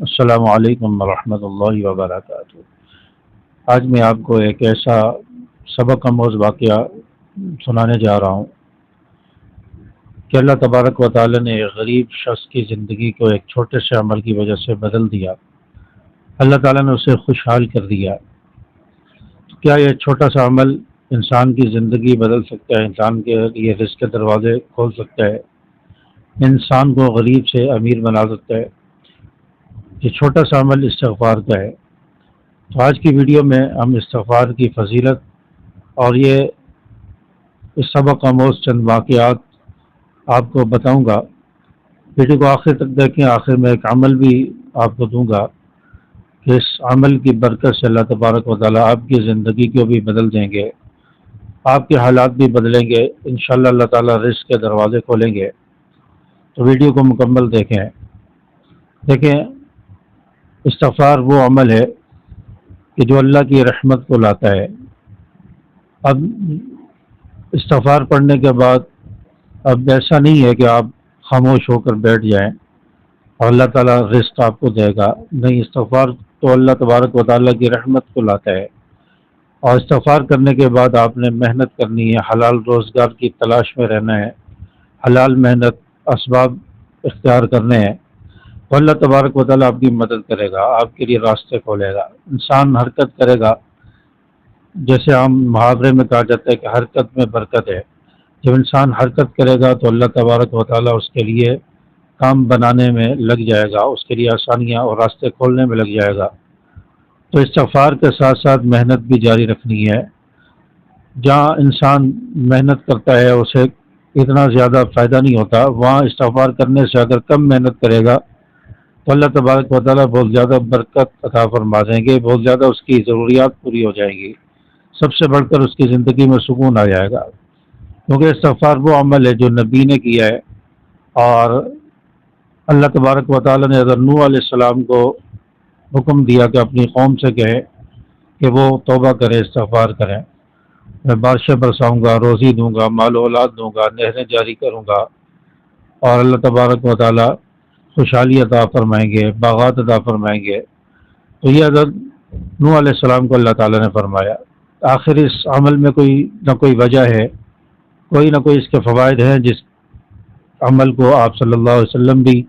السلام علیکم ورحمۃ اللہ وبرکاتہ۔ آج میں آپ کو ایک ایسا سبق آموز واقعہ سنانے جا رہا ہوں کہ اللہ تبارک و تعالی نے ایک غریب شخص کی زندگی کو ایک چھوٹے سے عمل کی وجہ سے بدل دیا۔ اللہ تعالیٰ نے اسے خوشحال کر دیا۔ کیا یہ چھوٹا سا عمل انسان کی زندگی بدل سکتا ہے؟ انسان کے لیے رزق کے دروازے کھول سکتا ہے، انسان کو غریب سے امیر بنا سکتا ہے؟ یہ چھوٹا سا عمل استغفار کا ہے۔ تو آج کی ویڈیو میں ہم استغفار کی فضیلت اور یہ اس سبق آموز چند واقعات آپ کو بتاؤں گا۔ ویڈیو کو آخر تک دیکھیں، آخر میں ایک عمل بھی آپ کو دوں گا کہ اس عمل کی برکت سے اللہ تبارک و تعالیٰ آپ کی زندگی کو بھی بدل دیں گے، آپ کے حالات بھی بدلیں گے، انشاءاللہ اللہ تعالیٰ رزق کے دروازے کھولیں گے۔ تو ویڈیو کو مکمل دیکھیں۔ استغفار وہ عمل ہے کہ جو اللہ کی رحمت کو لاتا ہے۔ اب استغفار پڑھنے کے بعد اب ایسا نہیں ہے کہ آپ خاموش ہو کر بیٹھ جائیں اور اللہ تعالیٰ رزق آپ کو دے گا، نہیں، استغفار تو اللہ تبارک و تعالیٰ کی رحمت کو لاتا ہے۔ اور استغفار کرنے کے بعد آپ نے محنت کرنی ہے، حلال روزگار کی تلاش میں رہنا ہے، حلال محنت اسباب اختیار کرنے ہیں، تو اللہ تبارک و تعالیٰ آپ کی مدد کرے گا، آپ کے لیے راستے کھولے گا۔ انسان حرکت کرے گا، جیسے عام محاورے میں کہا جاتا ہے کہ حرکت میں برکت ہے۔ جب انسان حرکت کرے گا تو اللہ تبارک و تعالیٰ اس کے لیے کام بنانے میں لگ جائے گا، اس کے لیے آسانیاں اور راستے کھولنے میں لگ جائے گا۔ تو استغفار کے ساتھ ساتھ محنت بھی جاری رکھنی ہے۔ جہاں انسان محنت کرتا ہے اسے اتنا زیادہ فائدہ نہیں ہوتا، وہاں استغفار کرنے سے اگر کم محنت کرے گا تو اللہ تبارک و تعالیٰ بہت زیادہ برکت عطا فرما دیں گے، بہت زیادہ اس کی ضروریات پوری ہو جائیں گی، سب سے بڑھ کر اس کی زندگی میں سکون آ جائے گا۔ کیونکہ استغفار وہ عمل ہے جو نبی نے کیا ہے، اور اللہ تبارک و تعالیٰ نے حضرت نوح علیہ السلام کو حکم دیا کہ اپنی قوم سے کہے کہ وہ توبہ کرے، استغفار کریں۔ میں بارشیں برساؤں گا، روزی دوں گا، مال و اولاد دوں گا، نہریں جاری کروں گا، اور اللہ تبارک و تعالیٰ خوشحالی عطا فرمائیں گے، باغات عطا فرمائیں گے۔ تو یہ حضرت نوح علیہ السلام کو اللہ تعالیٰ نے فرمایا۔ آخر اس عمل میں کوئی نہ کوئی وجہ ہے، کوئی نہ کوئی اس کے فوائد ہیں، جس عمل کو آپ صلی اللہ علیہ وسلم بھی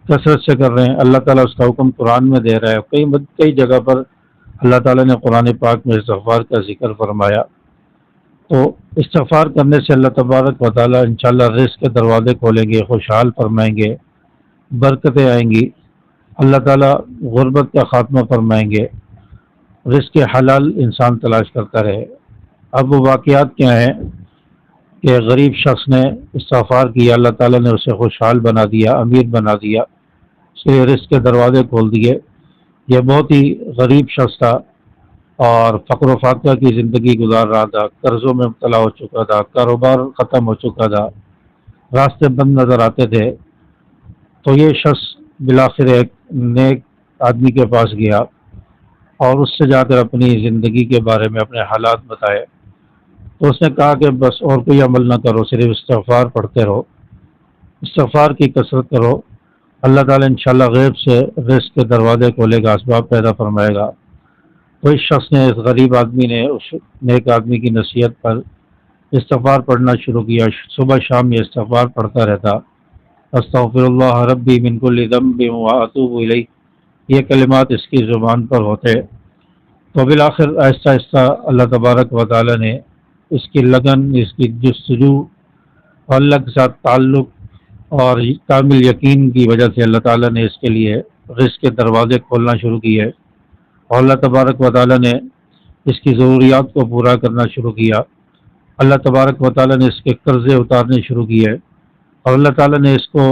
کثرت سے کر رہے ہیں۔ اللہ تعالیٰ اس کا حکم قرآن میں دے رہا ہے، کئی جگہ پر اللہ تعالیٰ نے قرآن پاک میں استغفار کا ذکر فرمایا۔ تو استغفار کرنے سے اللہ تبارک و تعالیٰ انشاءاللہ رزق کے دروازے کھولیں گے، خوشحال فرمائیں گے، برکتیں آئیں گی، اللہ تعالیٰ غربت کا خاتمہ فرمائیں گے، رزق حلال انسان تلاش کرتا رہے۔ اب وہ واقعات کیا ہیں کہ غریب شخص نے استغفار کیا، اللہ تعالیٰ نے اسے خوشحال بنا دیا، امیر بنا دیا، اس کے رزق کے دروازے کھول دیے۔ یہ بہت ہی غریب شخص تھا اور فقر و فاقہ کی زندگی گزار رہا تھا، قرضوں میں مبتلا ہو چکا تھا، کاروبار ختم ہو چکا تھا، راستے بند نظر آتے تھے۔ تو یہ شخص بالآخر ایک نیک آدمی کے پاس گیا اور اس سے جا کر اپنی زندگی کے بارے میں اپنے حالات بتائے۔ تو اس نے کہا کہ بس اور کوئی عمل نہ کرو، صرف استغفار پڑھتے رہو، استغفار کی کثرت کرو، اللہ تعالیٰ انشاءاللہ غیب سے رزق کے دروازے کھولے گا، اسباب پیدا فرمائے گا۔ تو اس شخص نے، اس غریب آدمی نے اس نیک آدمی کی نصیحت پر استغفار پڑھنا شروع کیا۔ صبح شام یہ استغفار پڑھتا رہتا، استغفر اللہ ربی من کل ذنب واتوب الیہ، یہ کلمات اس کی زبان پر ہوتے۔ تو بالآخر آہستہ آہستہ اللہ تبارک و تعالیٰ نے اس کی لگن، اس کی جستجو اور اللہ کے ساتھ تعلق اور کامل یقین کی وجہ سے اللہ تعالیٰ نے اس کے لیے رزق کے دروازے کھولنا شروع کیے، اور اللہ تبارک و تعالیٰ نے اس کی ضروریات کو پورا کرنا شروع کیا۔ اللہ تبارک و تعالیٰ نے اس کے قرضے اتارنے شروع کیے، اور اللہ تعالیٰ نے اس کو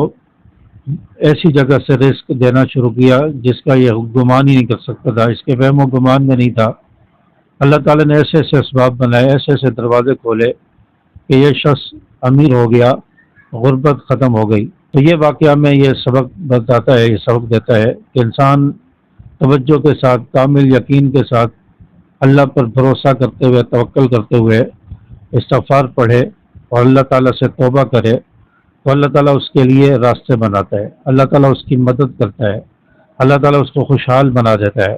ایسی جگہ سے رزق دینا شروع کیا جس کا یہ گمان ہی نہیں کر سکتا تھا، اس کے وہم و گمان میں نہیں تھا۔ اللہ تعالیٰ نے ایسے ایسے اسباب بنائے، ایسے ایسے دروازے کھولے کہ یہ شخص امیر ہو گیا، غربت ختم ہو گئی۔ تو یہ واقعہ میں یہ سبق بتاتا ہے، یہ سبق دیتا ہے کہ انسان توجہ کے ساتھ، کامل یقین کے ساتھ، اللہ پر بھروسہ کرتے ہوئے، توکل کرتے ہوئے استغفار پڑھے اور اللہ تعالیٰ سے توبہ کرے، تو اللہ تعالیٰ اس کے لیے راستے بناتا ہے، اللہ تعالیٰ اس کی مدد کرتا ہے، اللہ تعالیٰ اس کو خوشحال بنا دیتا ہے۔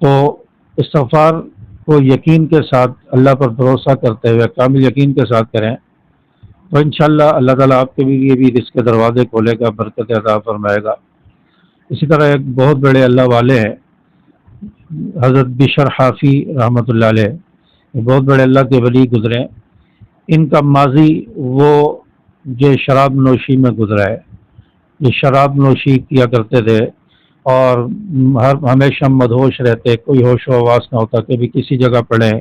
تو استغفار کو یقین کے ساتھ اللہ پر بھروسہ کرتے ہوئے کامل یقین کے ساتھ کریں تو انشاءاللہ اللہ تعالیٰ آپ کے لیے بھی رزق کے دروازے کھولے گا، برکت عطا فرمائے گا۔ اسی طرح ایک بہت بڑے اللہ والے ہیں حضرت بشر حافی رحمۃ اللہ علیہ، یہ بہت بڑے اللہ کے ولی گزرے۔ ان کا ماضی وہ جو شراب نوشی میں گزرا ہے، یہ شراب نوشی کیا کرتے تھے اور ہمیشہ مدہوش رہتے، کوئی ہوش و حواس نہ ہوتا، کبھی کسی جگہ پڑھیں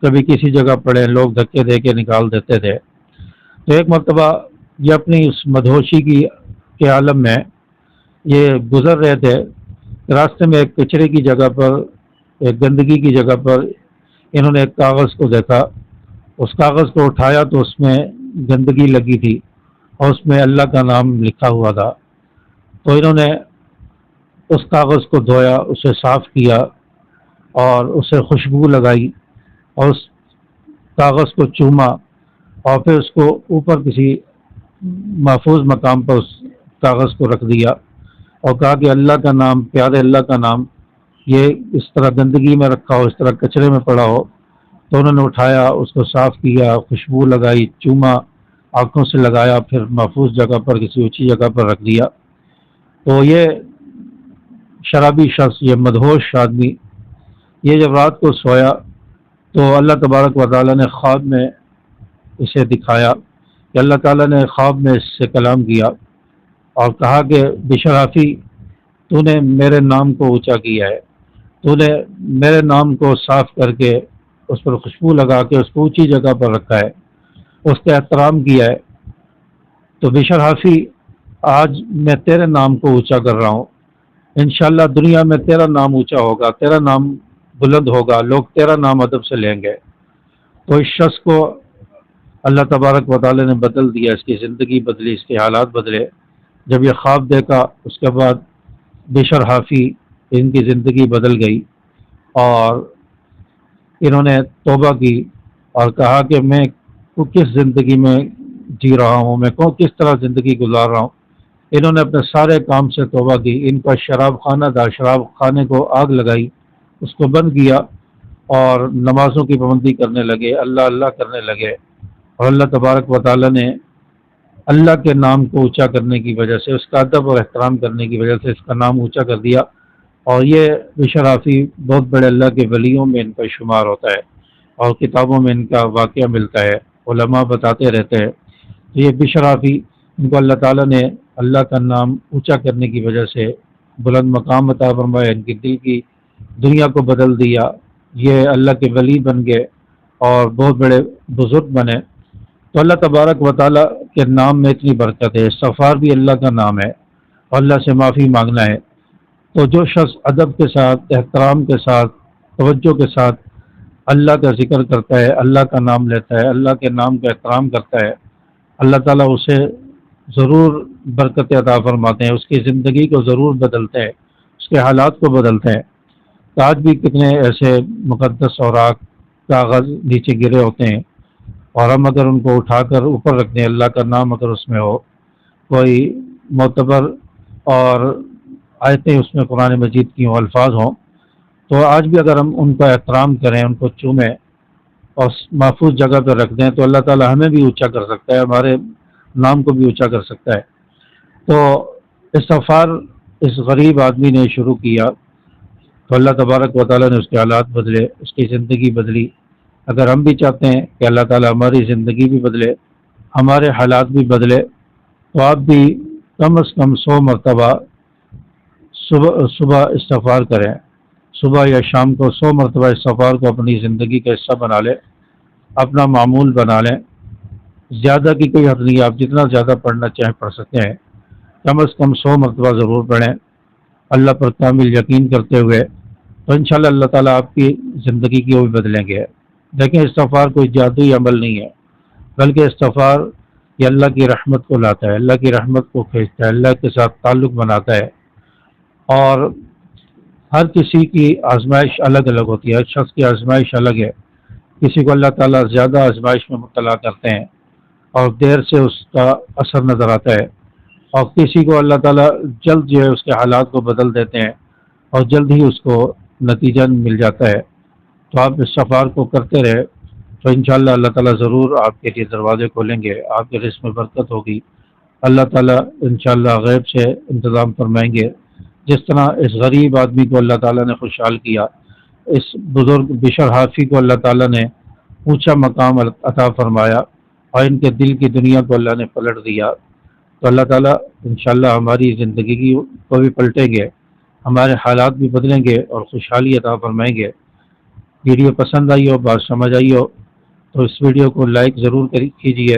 کبھی کسی جگہ پڑھیں، لوگ دھکے دے کے نکال دیتے تھے۔ تو ایک مرتبہ یہ اپنی اس مدہوشی کے عالم میں یہ گزر رہے تھے، راستے میں ایک کچرے کی جگہ پر، ایک گندگی کی جگہ پر انہوں نے ایک کاغذ کو دیکھا، اس کاغذ کو اٹھایا تو اس میں گندگی لگی تھی اور اس میں اللہ کا نام لکھا ہوا تھا۔ تو انہوں نے اس کاغذ کو دھویا، اسے صاف کیا اور اسے خوشبو لگائی اور اس کاغذ کو چوما اور پھر اس کو اوپر کسی محفوظ مقام پر اس کاغذ کو رکھ دیا اور کہا کہ اللہ کا نام، پیارے اللہ کا نام یہ اس طرح گندگی میں رکھا ہو، اس طرح کچرے میں پڑا ہو۔ تو انہوں نے اٹھایا، اس کو صاف کیا، خوشبو لگائی، چوما، آنکھوں سے لگایا، پھر محفوظ جگہ پر کسی اونچی جگہ پر رکھ دیا۔ تو یہ شرابی شخص، یہ مدہوش آدمی، یہ جب رات کو سویا تو اللہ تبارک و تعالیٰ نے خواب میں اسے دکھایا کہ اللہ تعالیٰ نے خواب میں اس سے کلام کیا اور کہا کہ بشر حافی، تو نے میرے نام کو اونچا کیا ہے، تو نے میرے نام کو صاف کر کے اس پر خوشبو لگا کے اس کو اونچی جگہ پر رکھا ہے، اس کا احترام کیا ہے۔ تو بشر حافی، آج میں تیرے نام کو اونچا کر رہا ہوں، انشاءاللہ دنیا میں تیرا نام اونچا ہوگا، تیرا نام بلند ہوگا، لوگ تیرا نام ادب سے لیں گے۔ تو اس شخص کو اللہ تبارک و تعالی نے بدل دیا، اس کی زندگی بدلی، اس کے حالات بدلے۔ جب یہ خواب دیکھا اس کے بعد بشر حافی ان کی زندگی بدل گئی اور انہوں نے توبہ کی اور کہا کہ میں کس زندگی میں جی رہا ہوں، میں کس طرح زندگی گزار رہا ہوں۔ انہوں نے اپنے سارے کام سے توبہ کی۔ ان کا شراب خانہ تھا، شراب خانے کو آگ لگائی، اس کو بند کیا اور نمازوں کی پابندی کرنے لگے، اللہ اللہ کرنے لگے اور اللہ تبارک و تعالی نے اللہ کے نام کو اونچا کرنے کی وجہ سے، اس کا ادب اور احترام کرنے کی وجہ سے اس کا نام اونچا کر دیا۔ اور یہ بشر حافی بہت بڑے اللہ کے ولیوں میں ان کا شمار ہوتا ہے اور کتابوں میں ان کا واقعہ ملتا ہے، علماء بتاتے رہتے ہیں۔ تو یہ بشر حافی، ان کو اللہ تعالیٰ نے اللہ کا نام اونچا کرنے کی وجہ سے بلند مقام عطا فرمایا، ان کی دل کی دنیا کو بدل دیا، یہ اللہ کے ولی بن گئے اور بہت بڑے بزرگ بنے۔ تو اللہ تبارک و تعالیٰ کے نام میں اتنی برکت ہے۔ استغفار بھی اللہ کا نام ہے اور اللہ سے معافی مانگنا ہے۔ تو جو شخص ادب کے ساتھ، احترام کے ساتھ، توجہ کے ساتھ اللہ کا ذکر کرتا ہے، اللہ کا نام لیتا ہے، اللہ کے نام کا احترام کرتا ہے، اللہ تعالیٰ اسے ضرور برکت عطا فرماتے ہیں، اس کی زندگی کو ضرور بدلتے ہیں، اس کے حالات کو بدلتے ہیں۔ تو آج بھی کتنے ایسے مقدس اوراق کاغذ نیچے گرے ہوتے ہیں اور ہم اگر ان کو اٹھا کر اوپر رکھ دیں، اللہ کا نام اگر اس میں ہو، کوئی معتبر اور آیتیں اس میں قرآن مجید کی ہوں، الفاظ ہوں، تو آج بھی اگر ہم ان کا احترام کریں، ان کو چومیں اور محفوظ جگہ پہ رکھ دیں تو اللہ تعالیٰ ہمیں بھی اونچا کر سکتا ہے، ہمارے نام کو بھی اونچا کر سکتا ہے۔ تو استغفار اس غریب آدمی نے شروع کیا تو اللہ تبارک و تعالیٰ نے اس کے حالات بدلے، اس کی زندگی بدلی۔ اگر ہم بھی چاہتے ہیں کہ اللہ تعالیٰ ہماری زندگی بھی بدلے، ہمارے حالات بھی بدلے، تو آپ بھی کم از کم 100 مرتبہ صبح استغفار کریں، صبح یا شام کو 100 مرتبہ استغفار کو اپنی زندگی کا حصہ بنا لیں، اپنا معمول بنا لیں۔ زیادہ کی کوئی حد نہیں، آپ جتنا زیادہ پڑھنا چاہیں پڑھ سکتے ہیں، کم از کم 100 مرتبہ ضرور پڑھیں اللہ پر کامل یقین کرتے ہوئے، تو انشاءاللہ اللہ تعالیٰ آپ کی زندگی کی وہ بھی بدلیں گے۔ دیکھیں استغفار کوئی جادوئی عمل نہیں ہے، بلکہ استغفار یہ اللہ کی رحمت کو لاتا ہے، اللہ کی رحمت کو کھینچتا ہے، اللہ کے ساتھ تعلق بناتا ہے۔ اور ہر کسی کی آزمائش الگ الگ ہوتی ہے، ہر شخص کی آزمائش الگ ہے۔ کسی کو اللہ تعالیٰ زیادہ آزمائش میں مبتلا کرتے ہیں اور دیر سے اس کا اثر نظر آتا ہے، اور کسی کو اللہ تعالیٰ جلد جو ہے اس کے حالات کو بدل دیتے ہیں اور جلد ہی اس کو نتیجہ مل جاتا ہے۔ تو آپ استغفار کو کرتے رہے تو انشاءاللہ اللہ تعالیٰ ضرور آپ کے لیے دروازے کھولیں گے، آپ کے رزق میں برکت ہوگی، اللہ تعالیٰ انشاءاللہ غیب سے انتظام فرمائیں گے۔ جس طرح اس غریب آدمی کو اللہ تعالیٰ نے خوشحال کیا، اس بزرگ بشر حافی کو اللہ تعالیٰ نے اونچا مقام عطا فرمایا اور ان کے دل کی دنیا کو اللہ نے پلٹ دیا، تو اللہ تعالیٰ انشاءاللہ ہماری زندگی کو بھی پلٹیں گے، ہمارے حالات بھی بدلیں گے اور خوشحالی عطا فرمائیں گے۔ ویڈیو پسند آئی ہو، بات سمجھ آئی ہو تو اس ویڈیو کو لائک ضرور کیجیے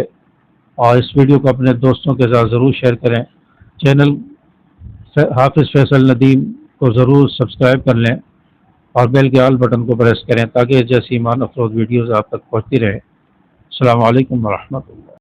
اور اس ویڈیو کو اپنے دوستوں کے ساتھ ضرور شیئر کریں۔ چینل حافظ فیصل ندیم کو ضرور سبسکرائب کر لیں اور بیل کے آل بٹن کو پریس کریں تاکہ جیسی ایمان افروز ویڈیوز آپ تک پہنچتی رہیں۔ السلام علیکم ورحمۃ اللہ۔